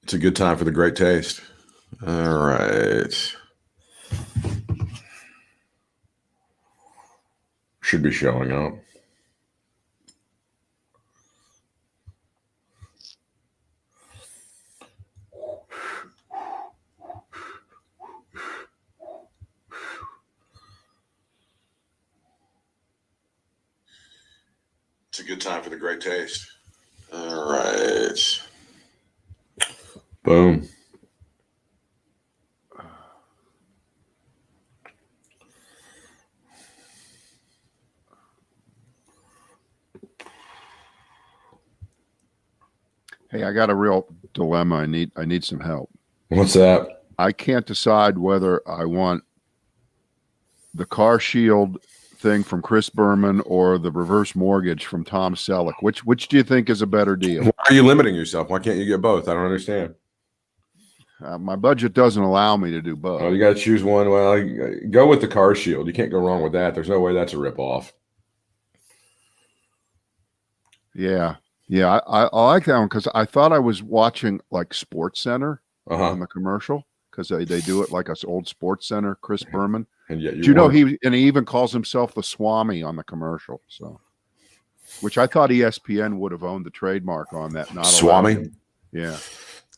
It's a good time for the great taste. All right. Should be showing up. It's a good time for the great taste. All right. Boom. Hey, I got a real dilemma. I need some help. What's that? I can't decide whether I want the Car Shield thing from Chris Berman or the reverse mortgage from Tom Selleck. Which do you think is a better deal? Why are you limiting yourself? Why can't you get both? I don't understand. My budget doesn't allow me to do both. Oh, you got to choose one. Well, go with the Car Shield. You can't go wrong with that. There's no way that's a ripoff. Yeah. I like that one because I thought I was watching like Sports Center on the commercial because they do it like us old Sports Center. Chris Berman, and yet you know he even calls himself the Swami on the commercial. So, which I thought ESPN would have owned the trademark on that. Not Swami. Yeah.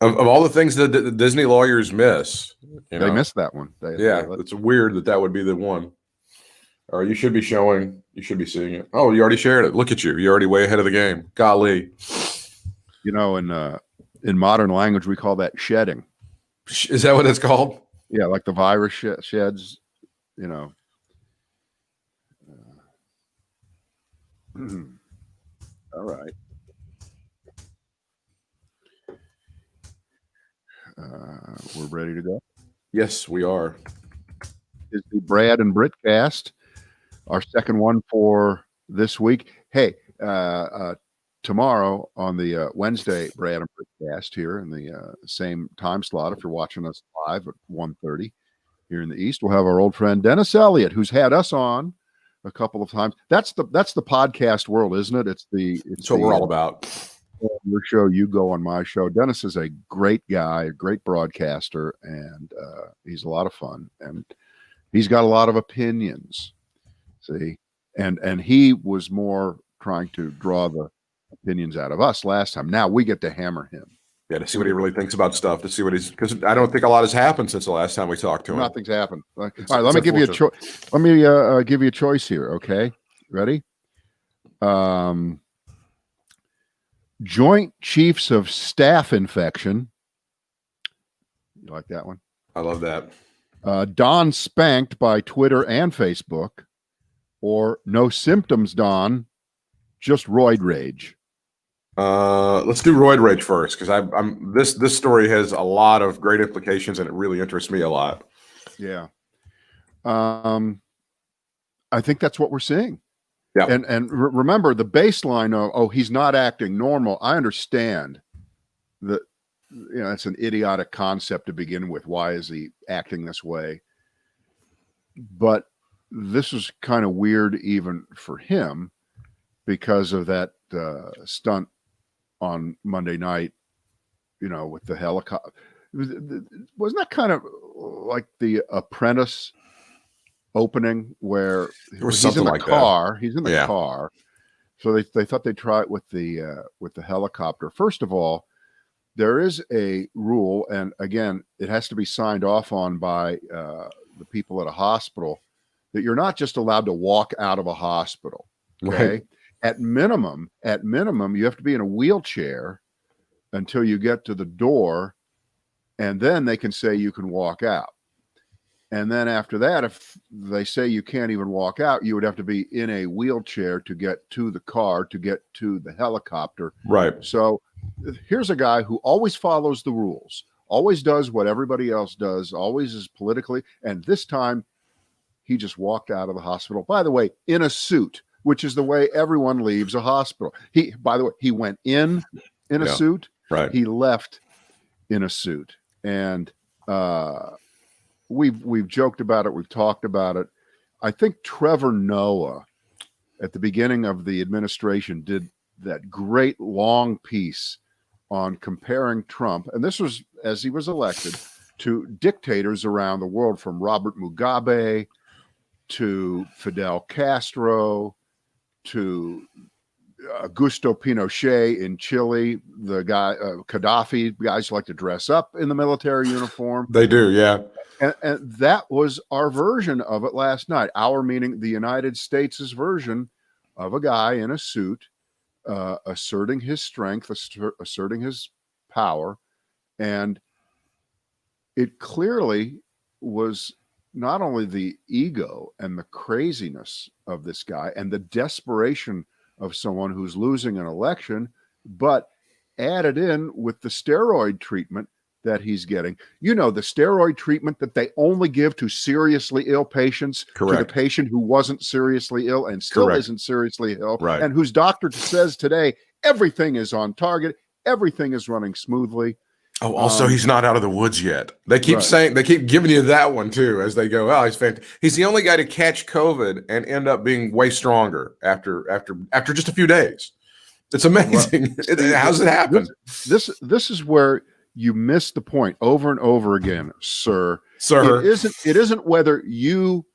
Of all the things that the Disney lawyers miss, they missed that one. It's weird that would be the one. Or you should be showing. You should be seeing it. Oh, you already shared it. Look at you. You're already way ahead of the game. Golly. You know, in modern language, we call that shedding. Is that what it's called? Yeah, like the virus sheds. You know. All right. We're ready to go. Yes, we are. Is the Brad and Britt cast our second one for this week? Hey, tomorrow on the Wednesday Brad and Britt cast here in the same time slot. If you're watching us live at 1:30 here in the East, we'll have our old friend Dennis Elliott, who's had us on a couple of times. That's the podcast world, isn't it? It's what we're all about. Your show, you go on my show. Dennis is a great guy, a great broadcaster, and he's a lot of fun, and he's got a lot of opinions. See, and he was more trying to draw the opinions out of us last time. Now we get to hammer him. Yeah, to see what he really thinks about stuff. To see what because I don't think a lot has happened since the last time we talked to him. Nothing's happened. All right, let me give you a choice. Let me give you a choice here. Okay, ready? Joint Chiefs of Staff infection. You like that one? I love that. Don spanked by Twitter and Facebook, or no symptoms, Don, just roid rage. Let's do roid rage first because this story has a lot of great implications and it really interests me a lot. Yeah. I think that's what we're seeing. Yeah. And remember the baseline of, he's not acting normal. I understand that, it's an idiotic concept to begin with. Why is he acting this way? But this is kind of weird even for him because of that stunt on Monday night, with the helicopter. Wasn't that kind of like the Apprentice opening where he's in the car? He's in the car. So they thought they'd try it with the helicopter. First of all, there is a rule, and again, it has to be signed off on by the people at a hospital, that you're not just allowed to walk out of a hospital. Okay. Right. At minimum, you have to be in a wheelchair until you get to the door, and then they can say you can walk out. And then after that, if they say you can't even walk out, you would have to be in a wheelchair to get to the car, to get to the helicopter. Right. So here's a guy who always follows the rules, always does what everybody else does, always is politically. And this time he just walked out of the hospital, by the way, in a suit, which is the way everyone leaves a hospital. By the way, he went in a suit. Right. He left in a suit. And, we've joked about it. We've talked about it. I think Trevor Noah at the beginning of the administration did that great long piece on comparing Trump, and this was as he was elected, to dictators around the world, from Robert Mugabe to Fidel Castro to Augusto Pinochet in Chile, the guy Gaddafi, guys who like to dress up in the military uniform. They do, yeah. And that was our version of it last night. Our meaning the United States' version of a guy in a suit asserting his strength, asserting his power. And it clearly was not only the ego and the craziness of this guy and the desperation of someone who's losing an election, but added in with the steroid treatment that he's getting. You know, the steroid treatment that they only give to seriously ill patients, Correct. to the patient who wasn't seriously ill and still Correct. isn't seriously ill, Right. and whose doctor says today, everything is on target, everything is running smoothly. Oh, also, he's not out of the woods yet. They keep saying, they keep giving you that one too, as they go, oh, he's fantastic. He's the only guy to catch COVID and end up being way stronger after just a few days. It's amazing. Well, how's it happen? This is where you miss the point over and over again, sir. Sir. It isn't whether you,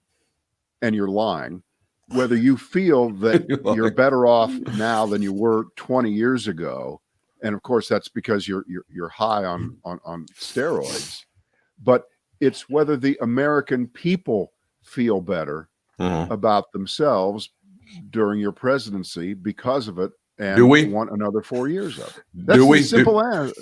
and you're lying, whether you feel that you're better off now than you were 20 years ago. And of course, that's because you're high on steroids. But it's whether the American people feel better about themselves during your presidency because of it, and do we want another 4 years of it. That's the simple answer.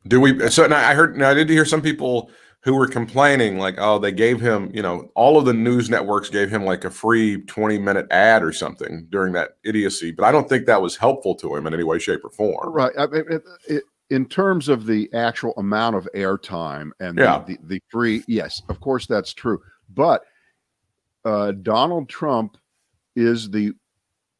Do we? So now I did hear some people who were complaining, like, oh, they gave him, all of the news networks gave him like a free 20-minute ad or something during that idiocy. But I don't think that was helpful to him in any way, shape, or form. Right. I mean, in terms of the actual amount of airtime and the free, yes, of course that's true. But Donald Trump is the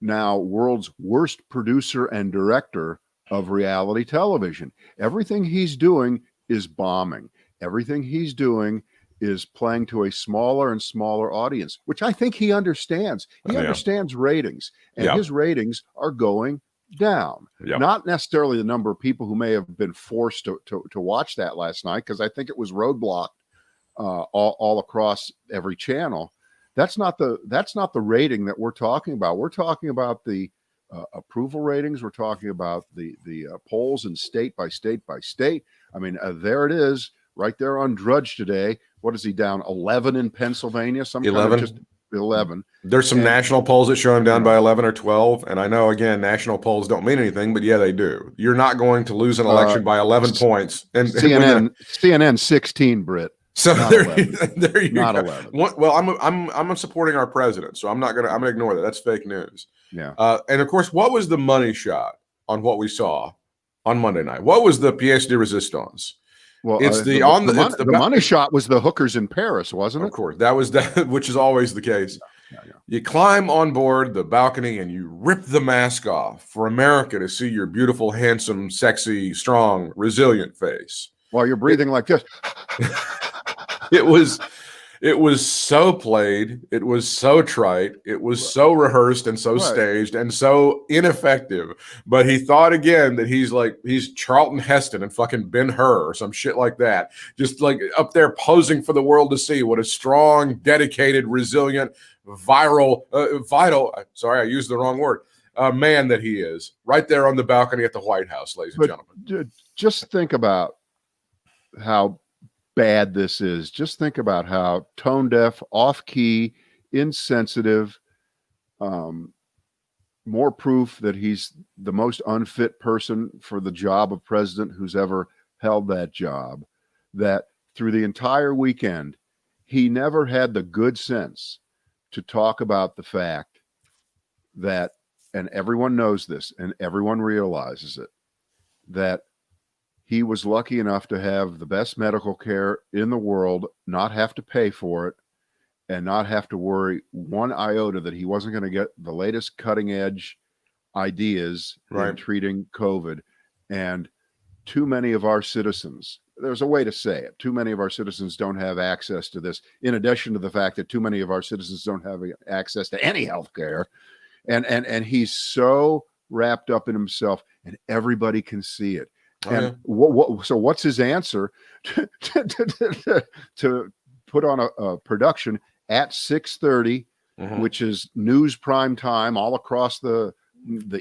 now world's worst producer and director of reality television. Everything he's doing is bombing. Everything he's doing is playing to a smaller and smaller audience, which I think he understands. He understands ratings, and his ratings are going down. Not necessarily the number of people who may have been forced to watch that last night, because I think it was roadblocked all across every channel. That's not the rating that we're talking about. We're talking about the approval ratings. We're talking about the polls in state by state by state. I mean, there it is, right there on Drudge today. What is he down? 11 in Pennsylvania? 11. 11. There's some national polls that show him down by 11 or 12. And I know, again, national polls don't mean anything, but yeah, they do. You're not going to lose an election by 11 points. And CNN 16, Britt. So there you not go. 11. Well, I'm supporting our president, so I'm gonna ignore that. That's fake news. Yeah. And of course, what was the money shot on what we saw on Monday night? What was the pièce de résistance? Well, it's the money shot was the hookers in Paris, wasn't it? Of course, that was that, which is always the case. Yeah. You climb on board the balcony and you rip the mask off for America to see your beautiful, handsome, sexy, strong, resilient face while you're breathing like this. It was so played. It was so trite. It was so rehearsed and so staged and so ineffective. But he thought again that he's Charlton Heston and fucking Ben-Hur or some shit like that. Just like up there posing for the world to see what a strong, dedicated, resilient, vital, sorry, I used the wrong word, man that he is. Right there on the balcony at the White House, ladies and gentlemen. Just think about how bad this is. Just think about how tone deaf, off key, insensitive, more proof that he's the most unfit person for the job of president who's ever held that job, that through the entire weekend, he never had the good sense to talk about the fact that, and everyone knows this and everyone realizes it, that he was lucky enough to have the best medical care in the world, not have to pay for it, and not have to worry one iota that he wasn't going to get the latest cutting edge ideas in treating COVID. And too many of our citizens, there's a way to say it, too many of our citizens don't have access to this, in addition to the fact that too many of our citizens don't have access to any health care. And he's so wrapped up in himself, and everybody can see it. Oh, And yeah. so what's his answer to put on a production at 6:30, which is news prime time all across the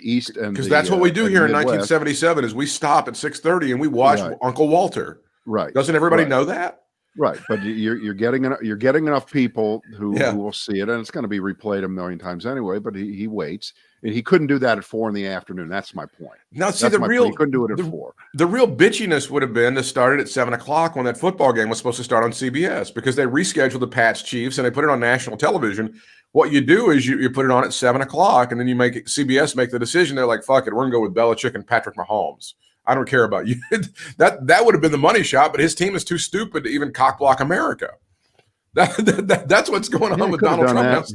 East and because that's what we do here in Midwest. 1977 is we stop at 6:30 and we watch Uncle Walter. Right. Doesn't everybody know that? Right, but you're getting enough people who will see it, and it's going to be replayed a million times anyway. But he waits, and he couldn't do that at 4 p.m. That's my point. Now, see, he couldn't do it at 4. The real bitchiness would have been to start it at 7 o'clock when that football game was supposed to start on CBS, because they rescheduled the Pats Chiefs and they put it on national television. What you do is you put it on at 7 o'clock, and then you make CBS make the decision. They're like, "Fuck it, we're gonna go with Belichick and Patrick Mahomes. I don't care about you." that would have been the money shot, but his team is too stupid to even cock block America. That's what's going on with Donald Trump.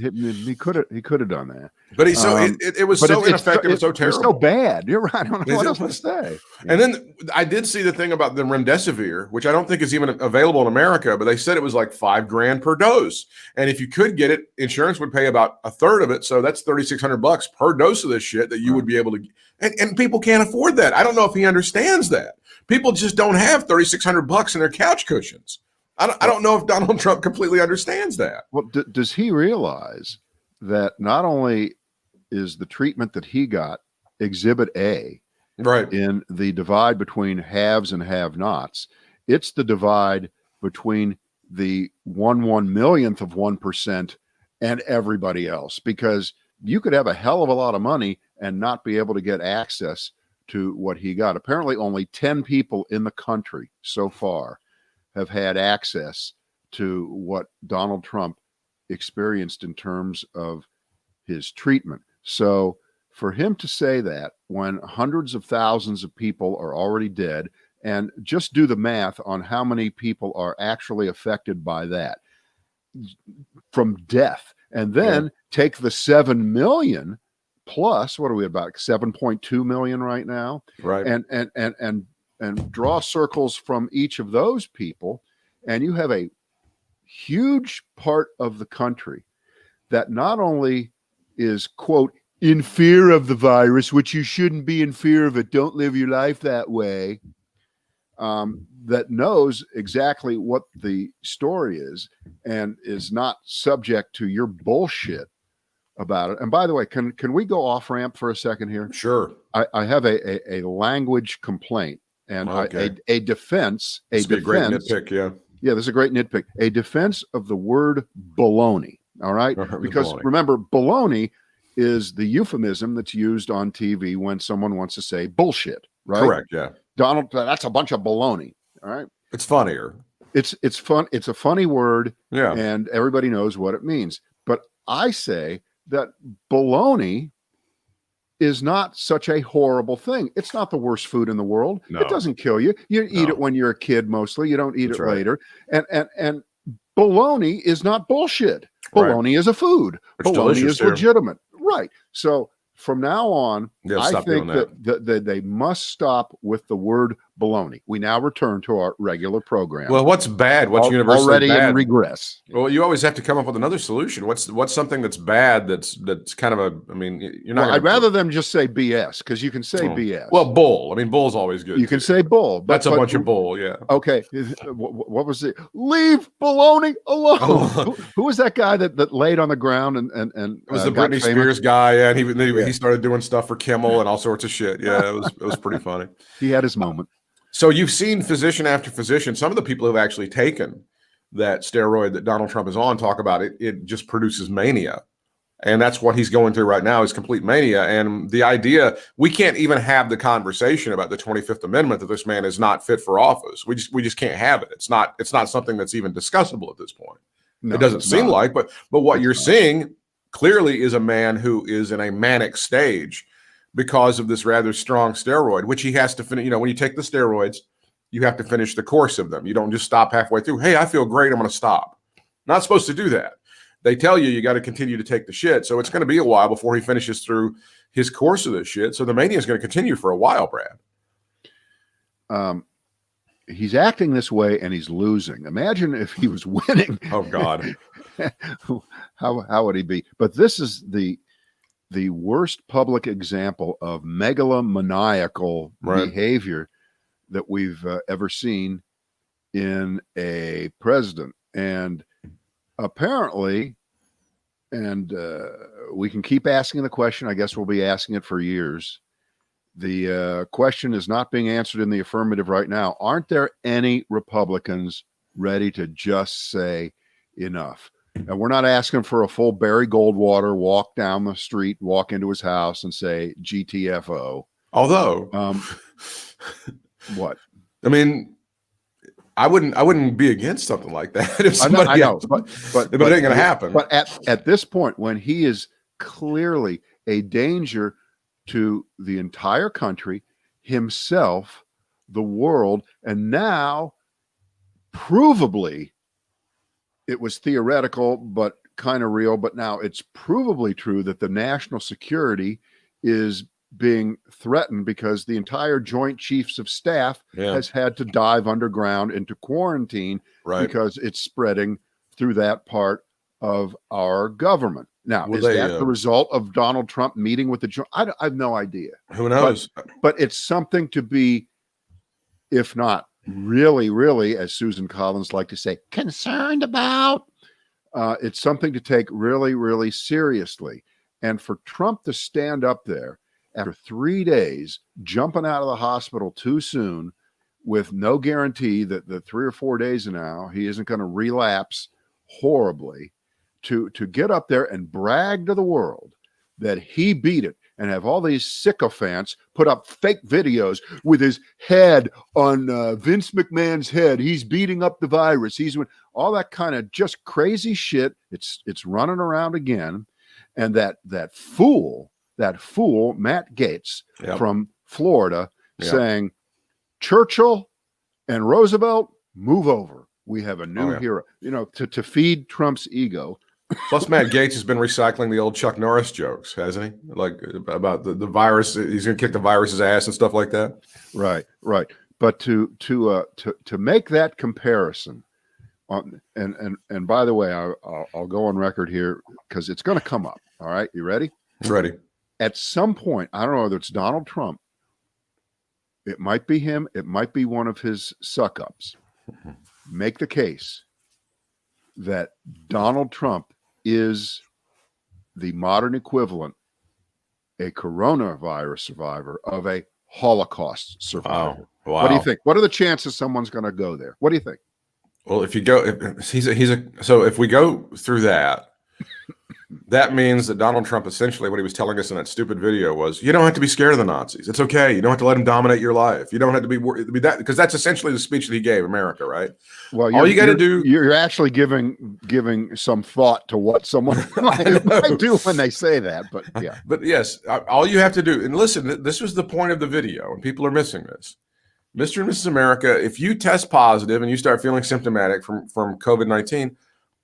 He could have done that, but he's so it was so ineffective and so terrible. It's so bad. You're right. I don't know what else to say. And then I did see the thing about the remdesivir, which I don't think is even available in America, but they said it was like $5,000 per dose, and if you could get it, insurance would pay about a third of it, so that's $3,600 per dose of this shit that you would be able to. And people can't afford that. I don't know if he understands that. People just don't have $3,600 in their couch cushions. I don't know if Donald Trump completely understands that. Well, does he realize that not only is the treatment that he got Exhibit A, right, in the divide between haves and have-nots, it's the divide between the 1/1,000,000th of 1% and everybody else, because you could have a hell of a lot of money and not be able to get access to what he got. Apparently, only 10 people in the country so far have had access to what Donald Trump experienced in terms of his treatment. So for him to say that when hundreds of thousands of people are already dead, and just do the math on how many people are actually affected by that from death, and then take the 7 million plus, what are we about, 7.2 million right now, right, and draw circles from each of those people, and you have a huge part of the country that not only is, quote, in fear of the virus, which you shouldn't be in fear of it, don't live your life that way, that knows exactly what the story is and is not subject to your bullshit about it. And by the way, can we go off ramp for a second here? Sure. I have a language complaint and a defense. This would be a great nitpick, yeah. Yeah, this is a great nitpick. A defense of the word baloney. All right, because remember, baloney is the euphemism that's used on TV when someone wants to say bullshit. Right? Correct. Yeah. Donald, that's a bunch of baloney. All right. It's funnier. It's fun. It's a funny word. Yeah. And everybody knows what it means. But I say that baloney is not such a horrible thing. It's not the worst food in the world. No. It doesn't kill you. You eat it when you're a kid mostly. You don't eat it later. And baloney is not bullshit. Baloney is a food. Baloney is legitimate. Right. So from now on, I think that they must stop with the word baloney. We now return to our regular program. Well, what's bad? What's universally already bad? In regress. Well, you always have to come up with another solution. What's something that's bad? That's kind of a. I mean, you're not. Well, I'd rather them just say BS, because you can say BS. Well, bull. I mean, bull's always good. You can say bull. That's a bunch of bull. Yeah. Okay. What was it? Leave baloney alone. Who was that guy that laid on the ground and it was the Britney Spears guy? Yeah, and he started doing stuff for Kimmel and all sorts of shit. Yeah, it was pretty funny. He had his moment. So you've seen physician after physician. Some of the people who have actually taken that steroid that Donald Trump is on talk about it. It just produces mania. And that's what he's going through right now, is complete mania. And the idea, we can't even have the conversation about the 25th Amendment that this man is not fit for office. We just can't have it. It's not something that's even discussable at this point. No, it doesn't seem like, but what you're seeing clearly is a man who is in a manic stage because of this rather strong steroid, which he has to finish. You know, when you take the steroids, you have to finish the course of them. You don't just stop halfway through. Hey, I feel great, I'm going to stop. Not supposed to do that. They tell you got to continue to take the shit. So it's going to be a while before he finishes through his course of this shit. So the mania is going to continue for a while, Brad. He's acting this way and he's losing. Imagine if he was winning. Oh, God. How would he be? But this is the worst public example of megalomaniacal behavior that we've ever seen in a president. And apparently, and we can keep asking the question. I guess we'll be asking it for years. The question is not being answered in the affirmative right now. Aren't there any Republicans ready to just say enough? And we're not asking for a full Barry Goldwater walk down the street, walk into his house and say GTFO. Although, what? I mean, I wouldn't be against something like that if somebody. I know, but it ain't going to happen. But at this point, when he is clearly a danger to the entire country, himself, the world, and now provably, it was theoretical but kind of real, but now it's provably true that the national security is being threatened because the entire Joint Chiefs of Staff has had to dive underground into quarantine because it's spreading through that part of our government. Now, is that the result of Donald Trump meeting with the Joint? I have no idea. Who knows? But it's something to be, if not really, really, as Susan Collins liked to say, concerned about. It's something to take really, really seriously. And for Trump to stand up there after 3 days, jumping out of the hospital too soon, with no guarantee that the 3 or 4 days now he isn't going to relapse horribly, to get up there and brag to the world that he beat it, and have all these sycophants put up fake videos with his head on Vince McMahon's head. He's beating up the virus. He's all that kind of just crazy shit. It's running around again, and that fool Matt Gaetz from Florida saying, Churchill and Roosevelt, move over. We have a new hero. You know, to feed Trump's ego. Plus, Matt Gaetz has been recycling the old Chuck Norris jokes, hasn't he? Like about the virus, he's going to kick the virus's ass and stuff like that. Right. But to make that comparison, and by the way, I'll go on record here because it's going to come up. All right, you ready? Ready. At some point, I don't know whether it's Donald Trump. It might be him. It might be one of his suck-ups. Make the case that Donald Trump is the modern equivalent, a coronavirus survivor of a Holocaust survivor. Wow. What do you think? What are the chances someone's going to go there? What do you think? Well, if you go, so if we go through that, that means that Donald Trump, essentially what he was telling us in that stupid video was, you don't have to be scared of the Nazis. It's okay. You don't have to let them dominate your life. You don't have to be worried, because that's essentially the speech that he gave America, right? Well, all you got to do, you're actually giving some thought to what someone might do when they say that, but yeah. But yes, all you have to do, and listen, this was the point of the video, and people are missing this. Mr. and Mrs. America, if you test positive and you start feeling symptomatic from COVID-19,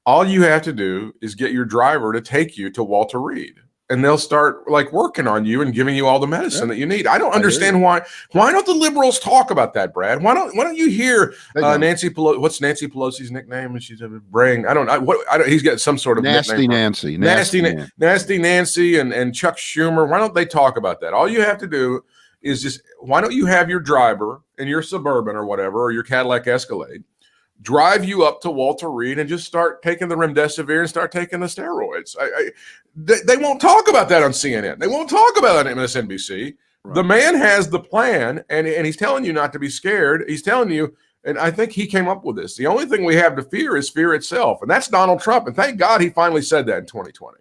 all you have to do is get your driver to take you to Walter Reed, and they'll start like working on you and giving you all the medicine that you need. I don't understand why don't the liberals talk about that, Brad? Why don't you hear Nancy Pelosi? What's Nancy Pelosi's nickname? And she's a brain. I don't know. He's got some sort of Nasty nickname. Nasty Nancy and Chuck Schumer. Why don't they talk about that? All you have to do is just, why don't you have your driver in your Suburban or whatever, or your Cadillac Escalade, drive you up to Walter Reed and just start taking the remdesivir and start taking the steroids. They won't talk about that on CNN. They won't talk about that on MSNBC. Right. The man has the plan, and he's telling you not to be scared. He's telling you, and I think he came up with this, the only thing we have to fear is fear itself. And that's Donald Trump. And thank God he finally said that in 2020.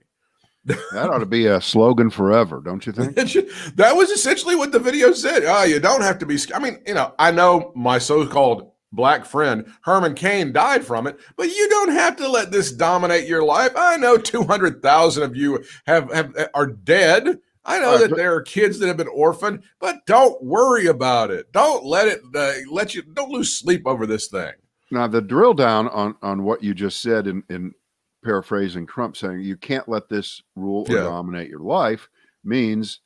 That ought to be a slogan forever, don't you think? That was essentially what the video said. Oh, you don't have to be scared. I mean, I know my so-called black friend Herman Cain died from it, but you don't have to let this dominate your life. I know 200,000 of you are dead. I know that there are kids that have been orphaned, but don't worry about it. Don't let it don't lose sleep over this thing. Now, the drill down on what you just said in paraphrasing Trump saying you can't let this rule or dominate your life means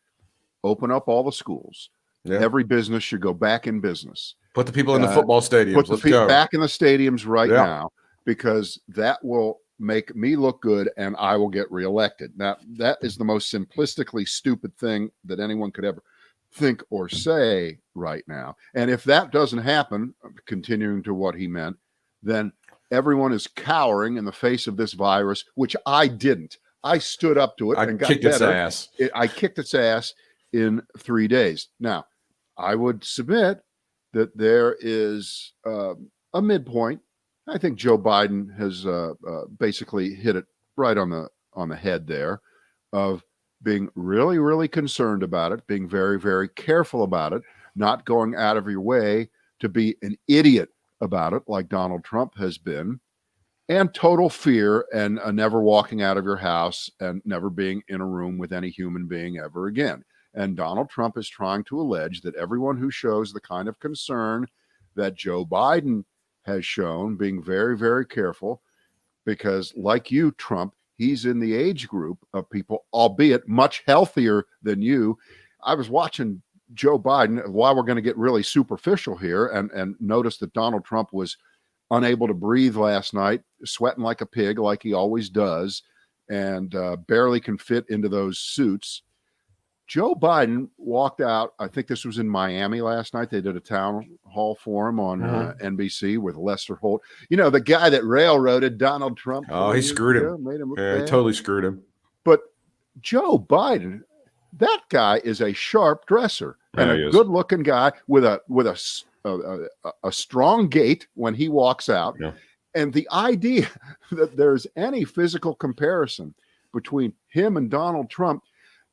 open up all the schools. Yeah. Every business should go back in business. Put the people in the football stadiums. Put the people back in the stadiums now, because that will make me look good and I will get reelected. Now, that is the most simplistically stupid thing that anyone could ever think or say right now. And if that doesn't happen, continuing to what he meant, then everyone is cowering in the face of this virus, which I didn't. I stood up to it and got kicked better. Its ass. I kicked its ass in 3 days. Now, I would submit that there is a midpoint. I think Joe Biden has basically hit it right on the head there, of being really, really concerned about it, being very, very careful about it, not going out of your way to be an idiot about it like Donald Trump has been, and total fear and never walking out of your house and never being in a room with any human being ever again. And Donald Trump is trying to allege that everyone who shows the kind of concern that Joe Biden has shown, being very, very careful, because like you, Trump, he's in the age group of people, albeit much healthier than you. I was watching Joe Biden, while we're going to get really superficial here, and notice that Donald Trump was unable to breathe last night, sweating like a pig, like he always does, and barely can fit into those suits. Joe Biden walked out. I think this was in Miami last night. They did a town hall for him on NBC with Lester Holt. You know, the guy that railroaded Donald Trump. Oh, he screwed him. Made him look yeah, bad. He totally screwed him. But Joe Biden, that guy is a sharp dresser and a good-looking guy with a strong gait when he walks out. Yeah. And the idea that there's any physical comparison between him and Donald Trump,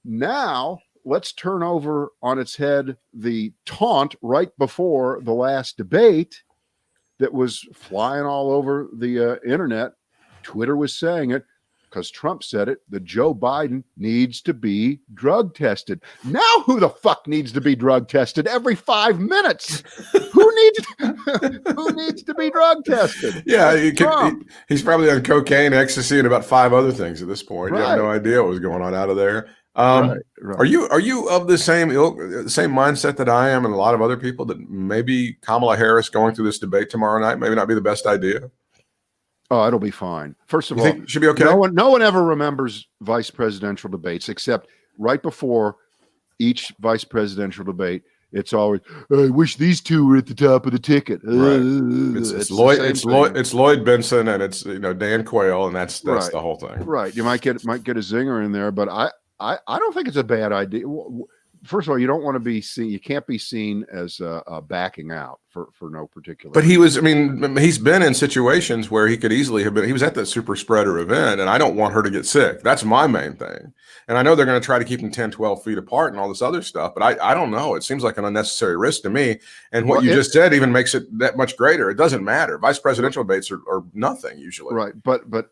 now let's turn over on its head the taunt right before the last debate that was flying all over the internet. Twitter was saying it because Trump said it, that Joe Biden needs to be drug tested. Now who the fuck needs to be drug tested every 5 minutes? Who needs to be drug tested? Yeah, he's probably on cocaine, ecstasy, and about 5 other things at this point. Right. You have no idea what was going on out of there. Right. Are you of the same mindset that I am and a lot of other people, that maybe Kamala Harris going through this debate tomorrow night maybe not be the best idea? Oh, it'll be fine. First of all, think it should be okay? No one ever remembers vice presidential debates except right before each vice presidential debate. It's always, I wish these two were at the top of the ticket. Right. It's Lloyd Benson and it's Dan Quayle, and that's right. The whole thing. Right. You might get a zinger in there, but I don't think it's a bad idea. First of all, you don't want to be seen. You can't be seen as backing out for no particular. But he's been in situations where he could easily have been. He was at that super spreader event, and I don't want her to get sick. That's my main thing. And I know they're going to try to keep them 10, 12 feet apart and all this other stuff, but I don't know. It seems like an unnecessary risk to me. And what you just said even makes it that much greater. It doesn't matter. Vice presidential debates are nothing usually. Right. But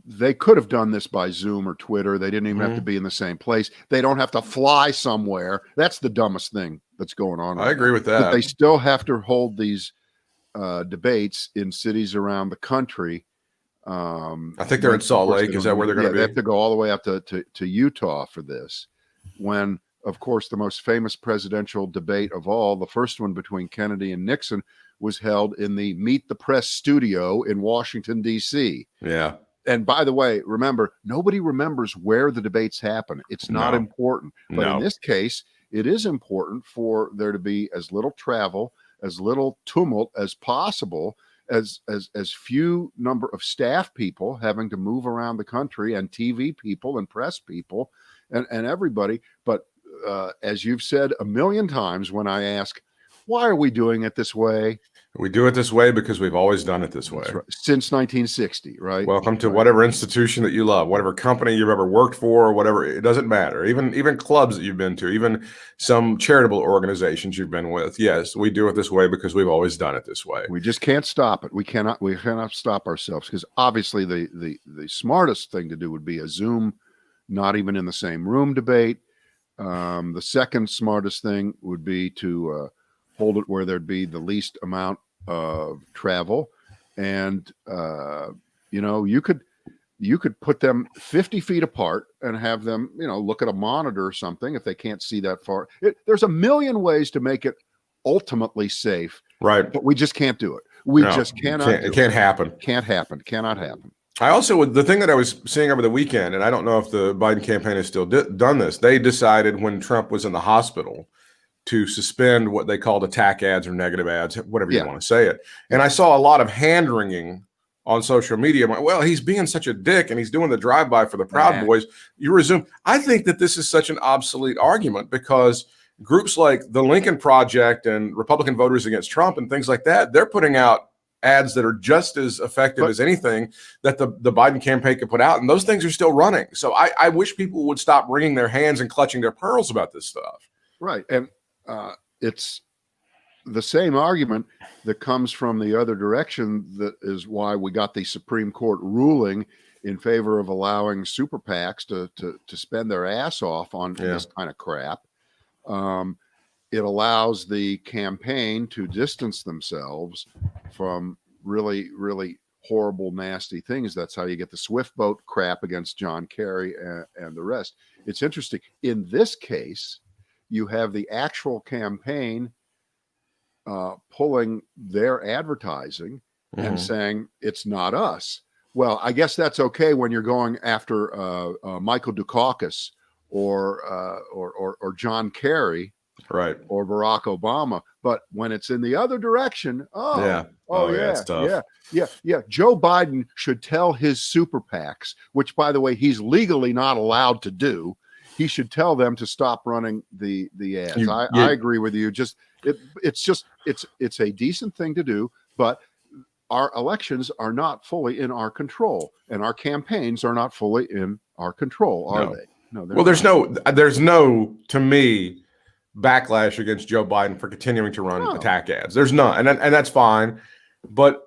they could have done this by Zoom or Twitter. They didn't even have to be in the same place. They don't have to fly somewhere. That's the dumbest thing that's going on. I agree with that. But they still have to hold these debates in cities around the country. I think they're in Salt Lake. Is that where they're going to be? They have to go all the way up to Utah for this. When, of course, the most famous presidential debate of all, the first one between Kennedy and Nixon, was held in the Meet the Press studio in Washington, D.C. Yeah. And by the way, remember, nobody remembers where the debates happen. It's not important. But in this case, it is important for there to be as little travel, as little tumult as possible, as few number of staff people having to move around the country, and TV people and press people and everybody. But as you've said a million times, when I ask, why are we doing it this way? We do it this way because we've always done it this way. Right. Since 1960, right? Welcome to whatever institution that you love, whatever company you've ever worked for, or whatever. It doesn't matter. Even clubs that you've been to, even some charitable organizations you've been with. Yes, we do it this way because we've always done it this way. We just can't stop it. We cannot stop ourselves, because obviously the smartest thing to do would be a Zoom, not even in the same room debate. The second smartest thing would be to hold it where there'd be the least amount of travel, and you could put them 50 feet apart and have them look at a monitor or something if they can't see that far. There's a million ways to make it ultimately safe, right? But we just can't do it. We just cannot. It can't happen. Can't happen. Cannot happen. the thing that I was seeing over the weekend, and I don't know if the Biden campaign has still done this, they decided when Trump was in the hospital to suspend what they called attack ads or negative ads, whatever you want to say it. And I saw a lot of hand wringing on social media. I'm like, well, he's being such a dick and he's doing the drive-by for the Proud Boys. You resume. I think that this is such an obsolete argument because groups like the Lincoln Project and Republican Voters Against Trump and things like that, they're putting out ads that are just as effective as anything that the Biden campaign could put out. And those things are still running. So I wish people would stop wringing their hands and clutching their pearls about this stuff. Right. And it's the same argument that comes from the other direction. That is why we got the Supreme Court ruling in favor of allowing super PACs to spend their ass off on this kind of crap. It allows the campaign to distance themselves from really, really horrible, nasty things. That's how you get the Swift boat crap against John Kerry and the rest. It's interesting. In this case, you have the actual campaign pulling their advertising and saying it's not us. Well, I guess that's okay when you're going after Michael Dukakis or John Kerry, right, or Barack Obama. But when it's in the other direction, Joe Biden should tell his super PACs, which, by the way, he's legally not allowed to do. He should tell them to stop running the ads. I agree with you. It's a decent thing to do, but our elections are not fully in our control, and our campaigns are not fully in our control, are they? No. Well, there's no, to me, backlash against Joe Biden for continuing to run attack ads. There's none, and that's fine, but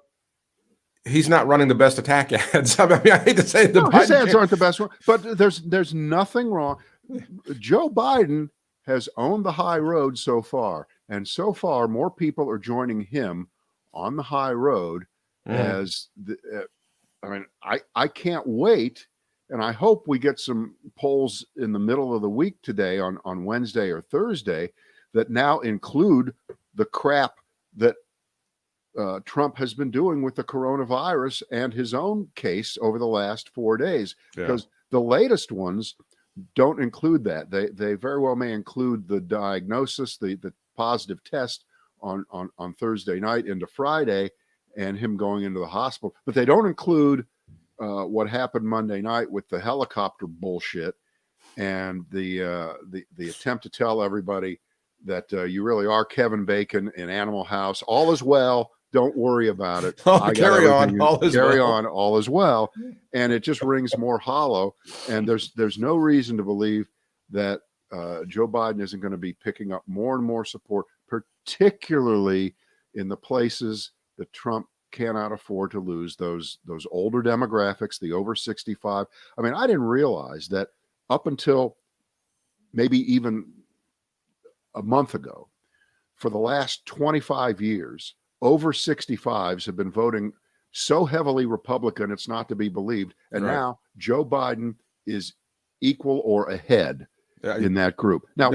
he's not running the best attack ads. I mean, I hate to say his ads aren't the best one, but there's nothing wrong. Joe Biden has owned the high road so far, and so far more people are joining him on the high road I can't wait, and I hope we get some polls in the middle of the week today on Wednesday or Thursday that now include the crap that Trump has been doing with the coronavirus and his own case over the last 4 days, because the latest ones don't include that. They very well may include the diagnosis, the positive test on Thursday night into Friday, and him going into the hospital, but they don't include what happened Monday night with the helicopter bullshit and the attempt to tell everybody that you really are Kevin Bacon in Animal House. All is well. Don't worry about it. Carry on. All is well. And it just rings more hollow. And there's no reason to believe that Joe Biden isn't going to be picking up more and more support, particularly in the places that Trump cannot afford to lose, those older demographics, the over 65. I mean, I didn't realize that up until maybe even a month ago, for the last 25 years, over 65s have been voting so heavily Republican, it's not to be believed. And now Joe Biden is equal or ahead in that group. Now,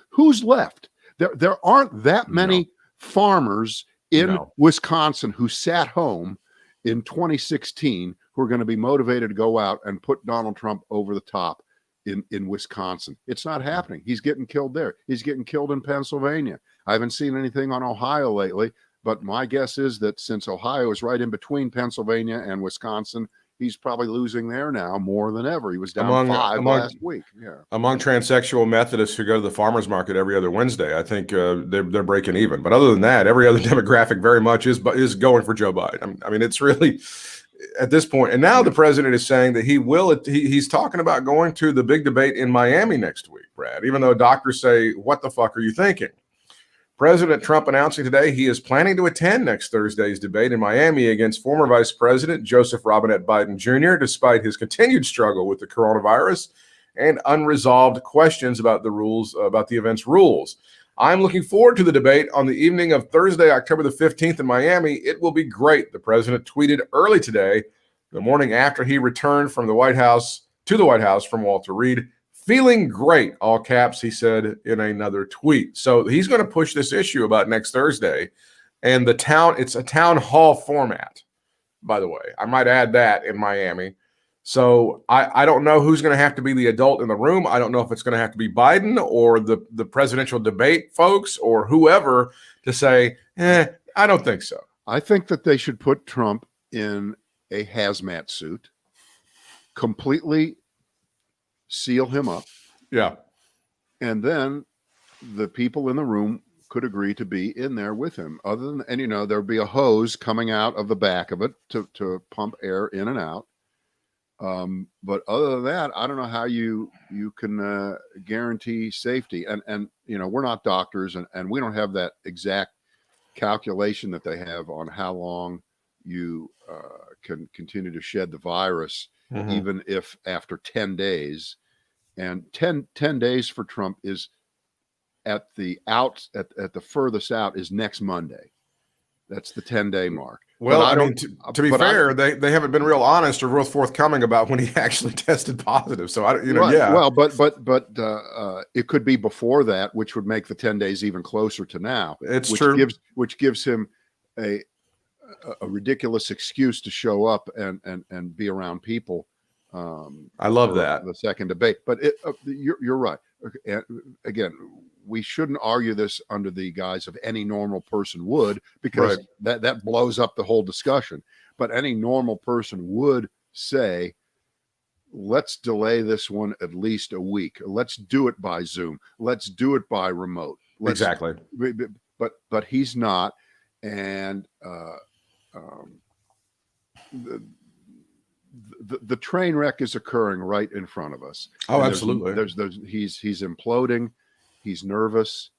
who's left? There aren't that many farmers in Wisconsin who sat home in 2016 who are going to be motivated to go out and put Donald Trump over the top in Wisconsin. It's not happening. He's getting killed there. He's getting killed in Pennsylvania. I haven't seen anything on Ohio lately, but my guess is that since Ohio is right in between Pennsylvania and Wisconsin, he's probably losing there now more than ever. He was down 5 last week. Among transsexual Methodists who go to the farmers market every other Wednesday, I think they're breaking even. But other than that, every other demographic very much is going for Joe Biden. I mean, it's really at this point. And now the president is saying that he's talking about going to the big debate in Miami next week, Brad, even though doctors say, what the fuck are you thinking? President Trump announcing today he is planning to attend next Thursday's debate in Miami against former Vice President Joseph Robinette Biden Jr., despite his continued struggle with the coronavirus and unresolved questions about the event's rules. I'm looking forward to the debate on the evening of Thursday, October the 15th in Miami. It will be great, the president tweeted early today, the morning after he returned from the White House from Walter Reed. Feeling great, all caps, he said in another tweet. So he's going to push this issue about next Thursday. And it's a town hall format. by the way. I might add that in Miami. So I don't know who's going to have to be the adult in the room. I don't know if it's going to have to be Biden or the presidential debate folks or whoever to say, I don't think so. I think that they should put Trump in a hazmat suit, completely seal him up. Yeah. And then the people in the room could agree to be in there with him. There'd be a hose coming out of the back of it to pump air in and out. But other than that, I don't know how you can guarantee safety. And we're not doctors, and we don't have that exact calculation that they have on how long you can continue to shed the virus, even if after 10 days. And 10 days for Trump is at the furthest out is next Monday. That's the 10-day mark. Well, I mean, to be fair, they haven't been real honest or real forthcoming about when he actually tested positive. So yeah. Well, but it could be before that, which would make the 10 days even closer to now. It's true. Which gives him a ridiculous excuse to show up and be around people. I love that the second debate, but you're right. And again, we shouldn't argue this under the guise of any normal person would, because that blows up the whole discussion. But any normal person would say, let's delay this one at least a week. Let's do it by Zoom. Let's do it by remote. Exactly. But he's not. And the train wreck is occurring right in front of us. Oh, absolutely. He's imploding. He's nervous.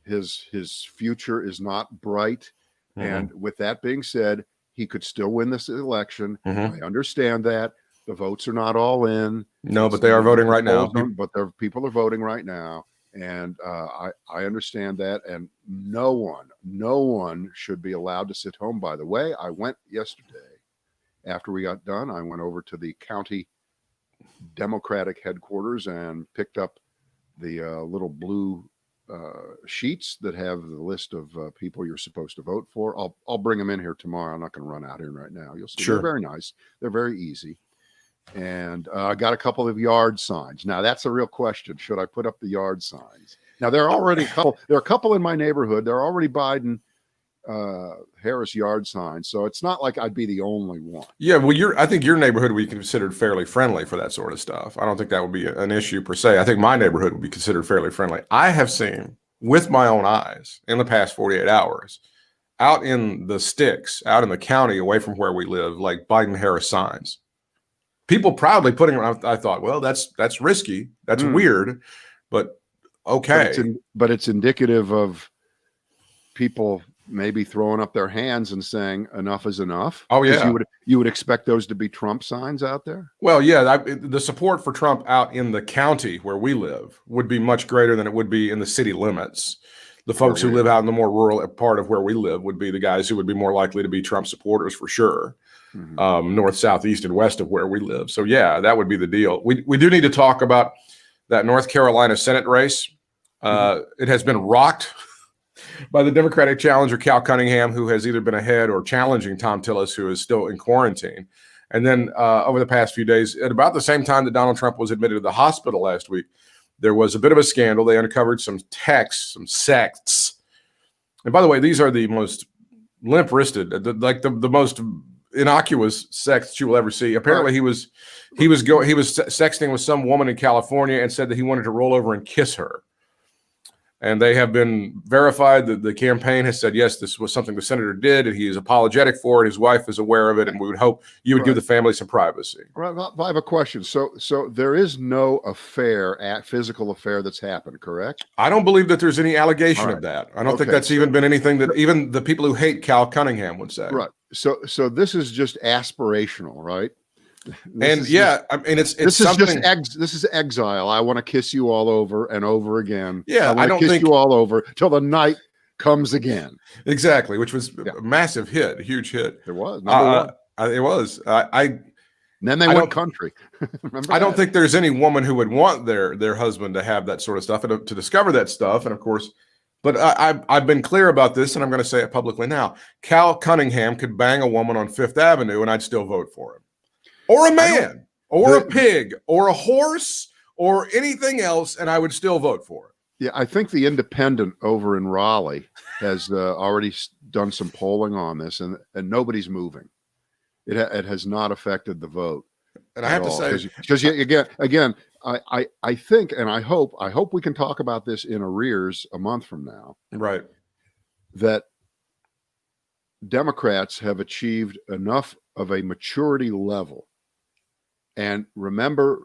His future is not bright. And with that being said, he could still win this election. I understand that. The votes are not all in. No, but they are voting right now. But people are voting right now. And I understand that. And no one should be allowed to sit home. By the way, I went yesterday. After we got done, I went over to the county Democratic headquarters and picked up the little blue sheets that have the list of people you're supposed to vote for. I'll bring them in here tomorrow. I'm not going to run out here right now. You'll see. Sure. They're very nice. They're very easy. And I got a couple of yard signs. Now that's a real question. Should I put up the yard signs? Now there are a couple in my neighborhood. They're already Biden Harris yard signs, so it's not like I'd be the only one. Yeah, well, I think your neighborhood would be considered fairly friendly for that sort of stuff. I don't think that would be an issue per se. I think my neighborhood would be considered fairly friendly. I have seen with my own eyes in the past 48 hours out in the sticks, out in the county away from where we live, like Biden Harris signs. People proudly putting around. I thought, well, that's risky. That's weird, but okay. But it's indicative of people maybe throwing up their hands and saying enough is enough. Oh yeah, you would expect those to be Trump signs out there. Well, yeah, the support for Trump out in the county where we live would be much greater than it would be in the city limits. The folks who live out in the more rural part of where we live would be the guys who would be more likely to be Trump supporters for sure. North, south, east, and west of where we live. So yeah, that would be the deal. We do need to talk about that North Carolina Senate race. It has been rocked by the Democratic challenger, Cal Cunningham, who has either been ahead or challenging Tom Tillis, who is still in quarantine. And then over the past few days, at about the same time that Donald Trump was admitted to the hospital last week, there was a bit of a scandal. They uncovered some texts, some sects. And by the way, these are the most limp-wristed, the most innocuous sects you will ever see. Apparently, he was sexting with some woman in California and said that he wanted to roll over and kiss her. And they have been verified that the campaign has said, yes, this was something the senator did, and he is apologetic for it. His wife is aware of it, and we would hope you would give the family some privacy. Right. I have a question. So there is no physical affair that's happened, correct? I don't believe that there's any allegation of that. I don't think that's even been anything that even the people who hate Cal Cunningham would say. Right. So this is just aspirational, right? This is exile. I want to kiss you all over and over again. Yeah, I don't kiss you all over till the night comes again. Exactly, which was a massive hit, a huge hit. It was. It was. And then they went country. I don't think there's any woman who would want their husband to have that sort of stuff and to discover that stuff. And of course, But I've been clear about this, and I'm going to say it publicly now. Cal Cunningham could bang a woman on Fifth Avenue, and I'd still vote for him. Or a man, or a pig, or a horse, or anything else, and I would still vote for it. Yeah, I think the Independent over in Raleigh has already done some polling on this, and nobody's moving. It has not affected the vote. And I have to say, because again, I think, and I hope we can talk about this in arrears a month from now. Right. That Democrats have achieved enough of a maturity level. And remember,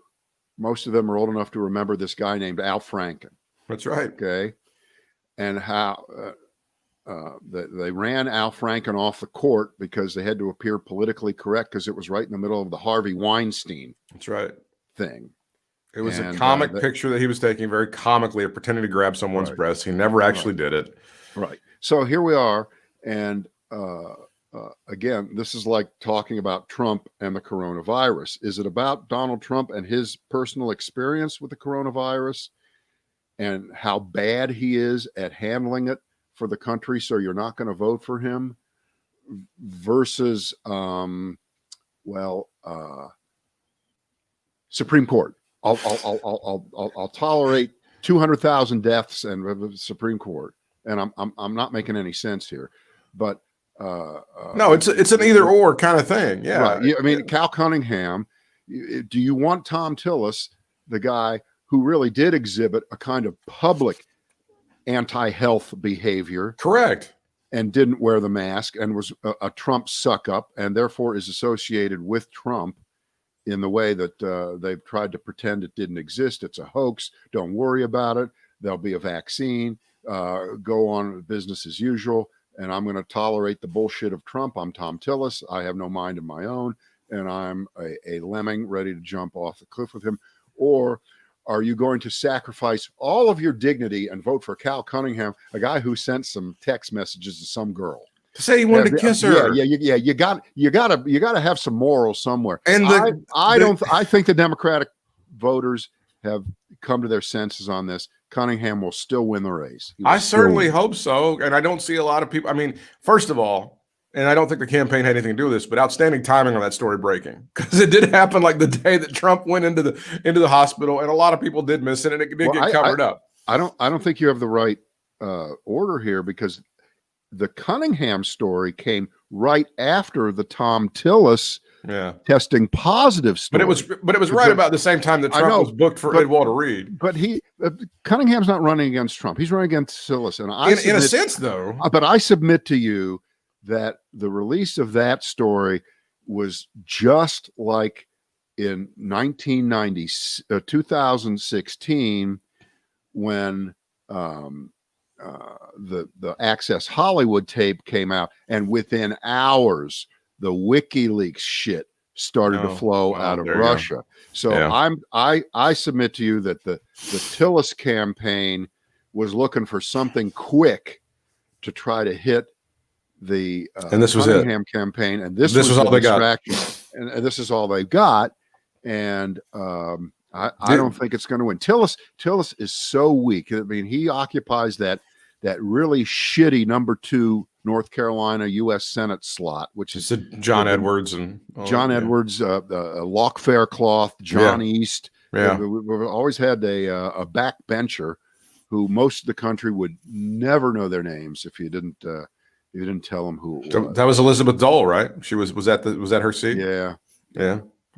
most of them are old enough to remember this guy named Al Franken. That's right. Okay. And how they ran Al Franken off the court because they had to appear politically correct because it was right in the middle of the Harvey Weinstein. That's right. Thing. It was a comic picture that he was taking very comically of pretending to grab someone's breast. He never actually did it. Right. So here we are. And again, this is like talking about Trump and the coronavirus. Is it about Donald Trump and his personal experience with the coronavirus and how bad he is at handling it for the country, so you're not going to vote for him, versus, Supreme Court? I'll tolerate 200,000 deaths and the Supreme Court, and I'm not making any sense here, but no, it's an either or kind of thing. Yeah, right. I mean, Cal Cunningham. Do you want Tom Tillis, the guy who really did exhibit a kind of public anti-health behavior, correct, and didn't wear the mask and was a Trump suck-up and therefore is associated with Trump in the way that they've tried to pretend it didn't exist? It's a hoax. Don't worry about it. There'll be a vaccine. Go on with business as usual. And I'm going to tolerate the bullshit of Trump. I'm Tom Tillis. I have no mind of my own. And I'm a lemming ready to jump off the cliff with him. Or are you going to sacrifice all of your dignity and vote for Cal Cunningham, a guy who sent some text messages to some girl to say he wanted to kiss her? Yeah. You got to have some morals somewhere. And I think the Democratic voters have come to their senses on this. Cunningham will still win the race. I certainly hope so. And I don't see a lot of people. I mean, first of all, and I don't think the campaign had anything to do with this, but outstanding timing on that story breaking, because it did happen like the day that Trump went into the hospital, and a lot of people did miss it, and it did get covered up. I don't think you have the right order here, because the Cunningham story came right after the Tom Tillis testing positive story. But it was right about the same time that Trump was booked for Ed Walter Reed. But Cunningham's not running against Trump. He's running against Tillis, and in a sense, though. But I submit to you that the release of that story was just like in 2016 when the Access Hollywood tape came out, and within hours the WikiLeaks shit started to flow out of Russia. So I submit to you that the Tillis campaign was looking for something quick to try to hit the and this was Cunningham campaign, and this was all they got, and this is all they got. And I don't think it's going to win. Tillis is so weak. I mean, he occupies that really shitty number 2 North Carolina U.S. Senate slot, which is John Edwards and Edwards, Locke Faircloth, John East. Yeah, we've always had a backbencher who most of the country would never know their names if you didn't tell them who it was. That was Elizabeth Dole, right? She was that her seat? Yeah.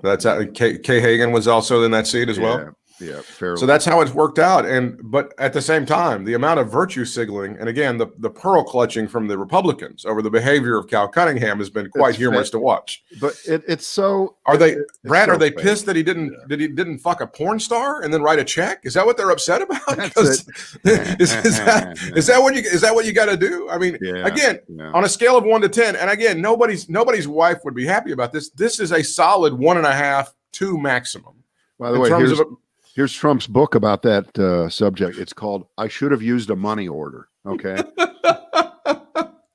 That's Kay Hagan was also in that seat as well. Yeah, fairly. So that's how it's worked out. But at the same time, the amount of virtue signaling, and again, the pearl clutching from the Republicans over the behavior of Cal Cunningham has been quite humorous to watch. But it's so. Are they, Brad? Are they pissed that he didn't fuck a porn star and then write a check? Is that what they're upset about? Is that what you got to do? I mean, on a scale of 1 to 10, and again, nobody's wife would be happy about this. This is a solid 1.5, 2 maximum. By the way, here's Trump's book about that subject. It's called "I Should Have Used a Money Order." Okay.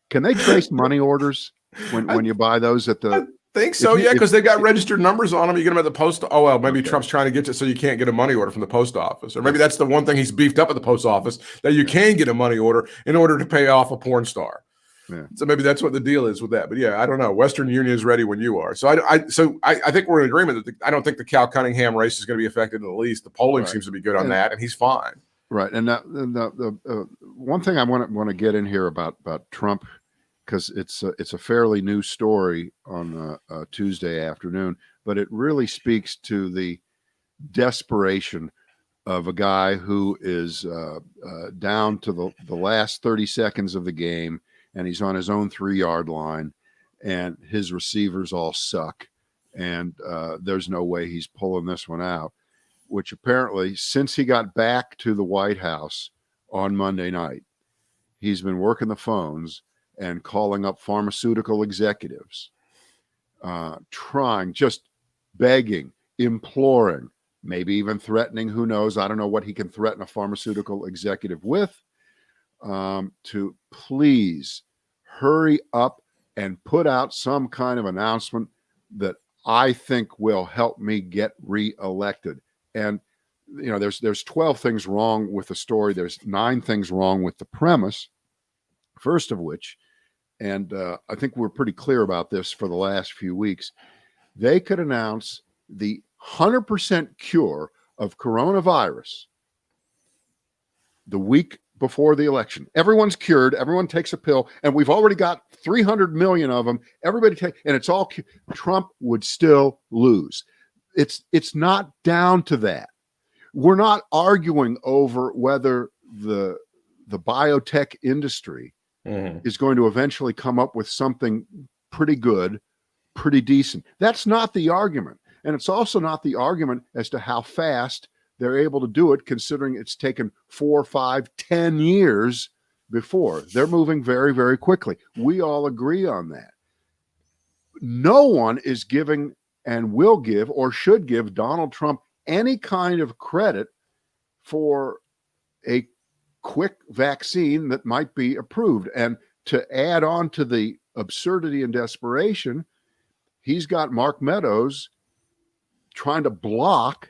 Can they trace money orders when you buy those at the Think so, yeah, because they got registered numbers on them. You get them at the post. Oh, well, maybe Trump's trying to get you so you can't get a money order from the post office. Or maybe that's the one thing he's beefed up at the post office, that you can get a money order in order to pay off a porn star. Yeah. So maybe that's what the deal is with that. But yeah, I don't know. Western Union is ready when you are. So I think we're in agreement that I don't think the Cal Cunningham race is going to be affected in the least. The polling seems to be good on that, and he's fine. Right. And the one thing I want to get in here about Trump, because it's a fairly new story on Tuesday afternoon, but it really speaks to the desperation of a guy who is down to the last 30 seconds of the game, and he's on his own 3-yard line, and his receivers all suck, and there's no way he's pulling this one out, which apparently, since he got back to the White House on Monday night, he's been working the phones and calling up pharmaceutical executives, trying, just begging, imploring, maybe even threatening, who knows, I don't know what he can threaten a pharmaceutical executive with, to please hurry up and put out some kind of announcement that I think will help me get reelected. And, you know, there's 12 things wrong with the story. There's 9 things wrong with the premise, first of which, and I think we're pretty clear about this for the last few weeks, they could announce the 100% cure of coronavirus the week before the election. Everyone's cured. Everyone takes a pill, and we've already got 300 million of them. Everybody and it's all. Trump would still lose. It's not down to that. We're not arguing over whether the biotech industry is going to eventually come up with something pretty good, pretty decent. That's not the argument. And it's also not the argument as to how fast they're able to do it, considering it's taken 4, 5, 10 years before. They're moving very, very quickly. We all agree on that. No one is giving and will give or should give Donald Trump any kind of credit for a quick vaccine that might be approved. And to add on to the absurdity and desperation, he's got Mark Meadows trying to block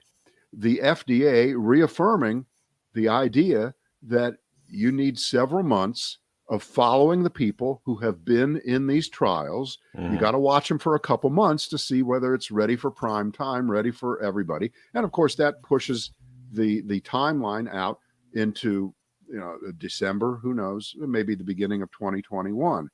the FDA reaffirming the idea that you need several months of following the people who have been in these trials. You got to watch them for a couple months to see whether it's ready for prime time, ready for everybody. And of course, that pushes the timeline out into, you know, December, who knows, maybe the beginning of 2021,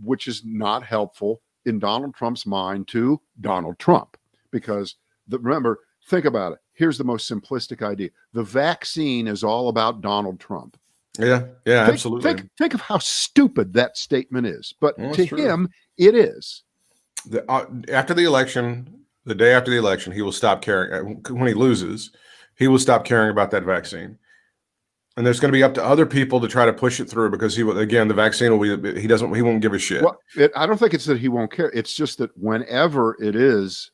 which is not helpful in Donald Trump's mind to Donald Trump. Because remember, think about it. Here's the most simplistic idea. The vaccine is all about Donald Trump. Yeah, absolutely. Think of how stupid that statement is. But to him, it is. After the election, the day after the election, he will stop caring. When he loses, he will stop caring about that vaccine. And there's going to be up to other people to try to push it through, because the vaccine will be, he won't give a shit. Well, I don't think it's that he won't care. It's just that whenever it is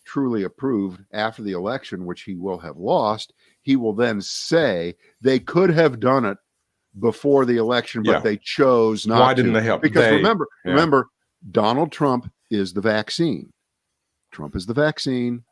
truly approved after the election, which he will have lost, he will then say they could have done it before the election, but they chose not to. Why didn't they help? Because remember, Donald Trump is the vaccine. Trump is the vaccine,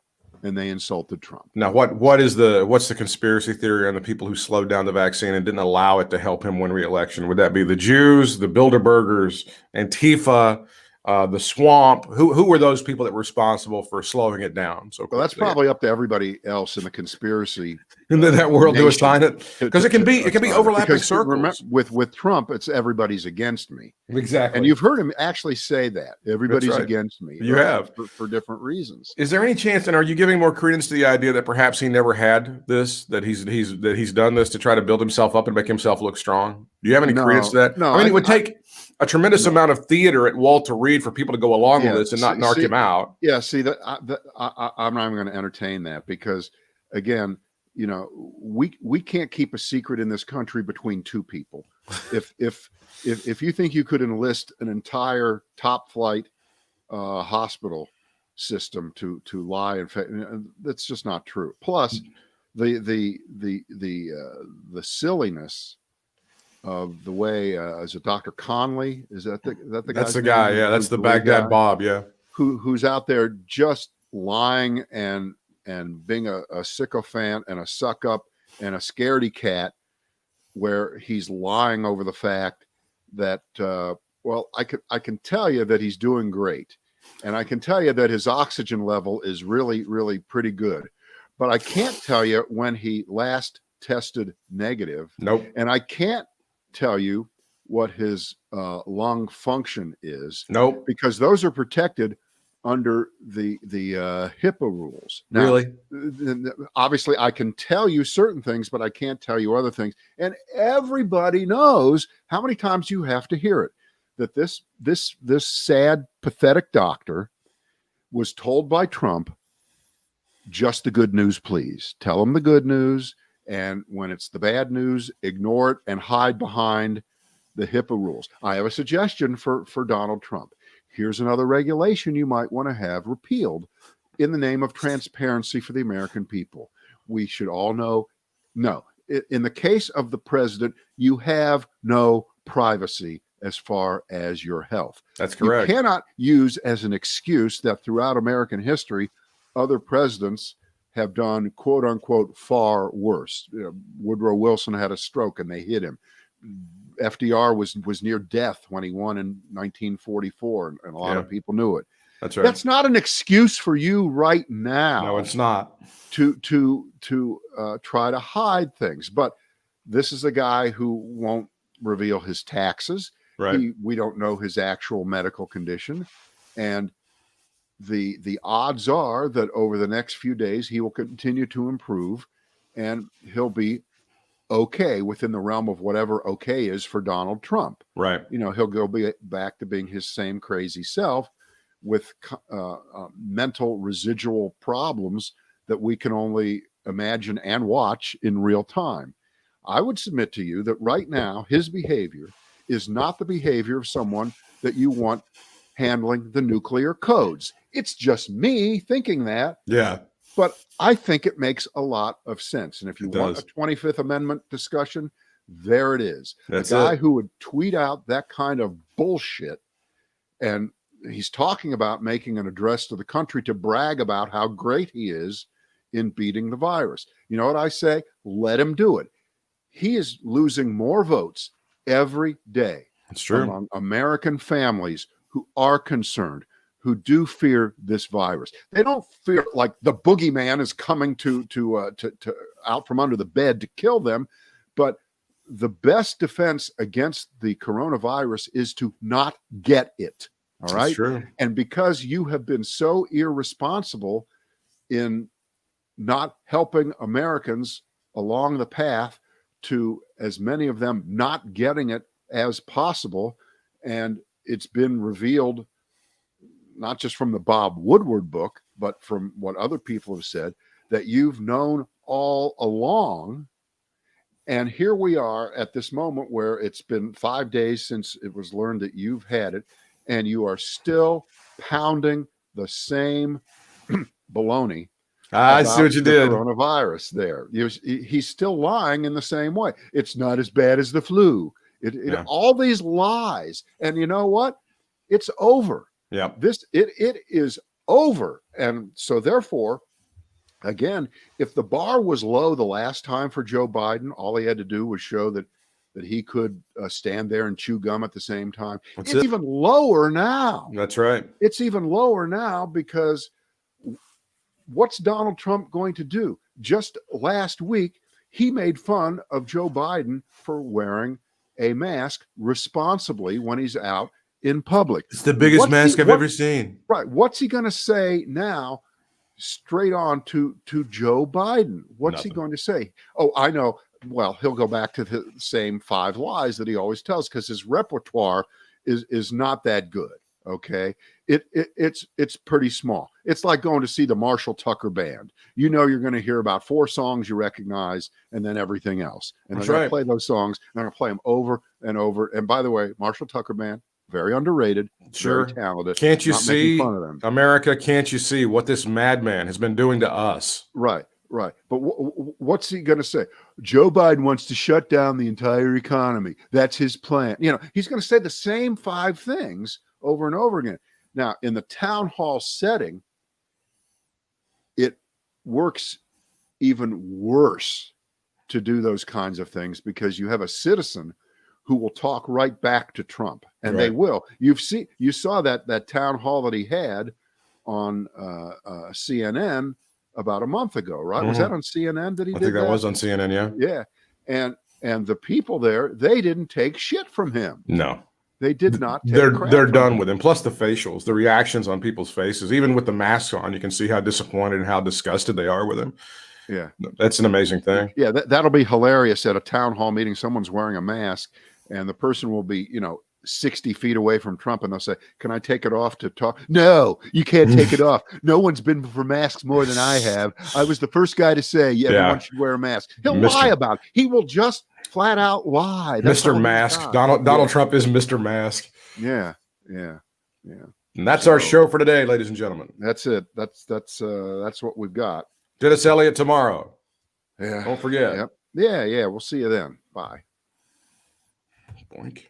and they insulted Trump. Now, what's the conspiracy theory on the people who slowed down the vaccine and didn't allow it to help him win re-election? Would that be the Jews, the Bilderbergers, Antifa, the Swamp? Who were those people that were responsible for slowing it down? So that's probably up to everybody else in the conspiracy in that world to assign it, because it can be overlapping circles. Remember, with Trump, it's everybody's against me. Exactly, and you've heard him actually say that everybody's against me. You have for different reasons. Is there any chance, and are you giving more credence to the idea that perhaps he never had this, that he's done this to try to build himself up and make himself look strong? Do you have any credence to that? No, I mean, it would take a tremendous amount of theater at Walter Reed for people to go along with this and not narc him out. Yeah, see, I'm not even going to entertain that, because, again, you know, we can't keep a secret in this country between two people. If you think you could enlist an entire top flight hospital system to lie, that's just not true. Plus, the silliness of the way is it Dr. Conley? Is that the guy? That's the guy. Yeah, that's the Baghdad Bob. Yeah. who's out there just lying and being a sycophant and a suck up and a scaredy cat, where he's lying over the fact that well, I can tell you that he's doing great, and I can tell you that his oxygen level is really, really pretty good, but I can't tell you when he last tested negative. Nope. And I can't tell you what his lung function is. Nope. Because those are protected under the HIPAA rules. Now, Really? Obviously, I can tell you certain things, but I can't tell you other things. And everybody knows how many times you have to hear it, that this sad, pathetic doctor was told by Trump, just the good news, please. Tell him the good news. And when it's the bad news, ignore it and hide behind the HIPAA rules. I have a suggestion for Donald Trump. Here's another regulation you might want to have repealed in the name of transparency for the American people. We should all know, no, in the case of the president, you have no privacy as far as your health. That's correct. You cannot use as an excuse that throughout American history, other presidents have done, quote unquote, far worse. Woodrow Wilson had a stroke and they hit him. FDR was near death when he won in 1944, and a lot of people knew it. That's right. That's not an excuse for you right now. No, it's not. To try to hide things. But this is a guy who won't reveal his taxes. Right. We don't know his actual medical condition, and the odds are that over the next few days he will continue to improve, and he'll be okay within the realm of whatever okay is for Donald Trump. Right. He'll go back to being his same crazy self with mental residual problems that we can only imagine and watch in real time. I would submit to you that right now his behavior is not the behavior of someone that you want handling the nuclear codes. It's just me thinking that. Yeah. But I think it makes a lot of sense. And if you want does. a 25th Amendment discussion, there it is. That's the guy it. who would tweet out that kind of bullshit, and he's talking about making an address to the country to brag about how great he is in beating the virus. You know what I say? Let him do it. He is losing more votes every day. It's true. Among American families who are concerned, who do fear this virus. They don't fear like the boogeyman is coming to out from under the bed to kill them, but the best defense against the coronavirus is to not get it. All right. That's true. And because you have been so irresponsible in not helping Americans along the path to as many of them not getting it as possible, and it's been revealed not just from the Bob Woodward book, but from what other people have said, that you've known all along. And here we are at this moment where it's been 5 days since it was learned that you've had it, and you are still pounding the same baloney. I see what you did. Coronavirus there. He's still lying in the same way. It's not as bad as the flu. All these lies. And you know what? It's over. Yeah. It is over. And so therefore, again, if the bar was low the last time for Joe Biden, all he had to do was show that he could stand there and chew gum at the same time. It's even lower now. That's right. It's even lower now because what's Donald Trump going to do? Just last week, he made fun of Joe Biden for wearing a mask responsibly when he's out in public. It's the biggest mask I've ever seen. Right. What's he going to say now straight on to Joe Biden? What's he going to say? Oh, I know. Well, he'll go back to the same 5 lies that he always tells because his repertoire is not that good. Okay. It's pretty small. It's like going to see the Marshall Tucker Band. You're going to hear about 4 songs you recognize and then everything else. And they're going to play those songs and they're going to play them over and over. And by the way, Marshall Tucker Band, very underrated, sure, very talented. Can't you see, America, can't you see what this madman has been doing to us? Right. But what's he going to say? Joe Biden wants to shut down the entire economy. That's his plan. He's going to say the same 5 things over and over again. Now, in the town hall setting, it works even worse to do those kinds of things because you have a citizen who will talk right back to Trump, and they will. You saw that town hall that he had on CNN about a month ago, right? Was that on CNN that he did that? I think that was on CNN, yeah. And the people there, they didn't take shit from him. No. They did not take they're done with him. Plus the facials, the reactions on people's faces, even with the masks on, you can see how disappointed and how disgusted they are with him. Yeah. That's an amazing thing. Yeah, that'll be hilarious at a town hall meeting. Someone's wearing a mask and the person will be, 60 feet away from Trump, and they'll say, "Can I take it off to talk?" No, you can't take it off. No one's been for masks more than I have. I was the first guy to say everyone should wear a mask. He'll lie about it. He will just flat out lie. That's Mr. Mask. Donald Trump is Mr. Mask. Yeah. And that's our show for today, ladies and gentlemen. That's it. That's what we've got. Dennis Elliott tomorrow. Yeah. Don't forget. Yep. Yeah. We'll see you then. Bye. Boink.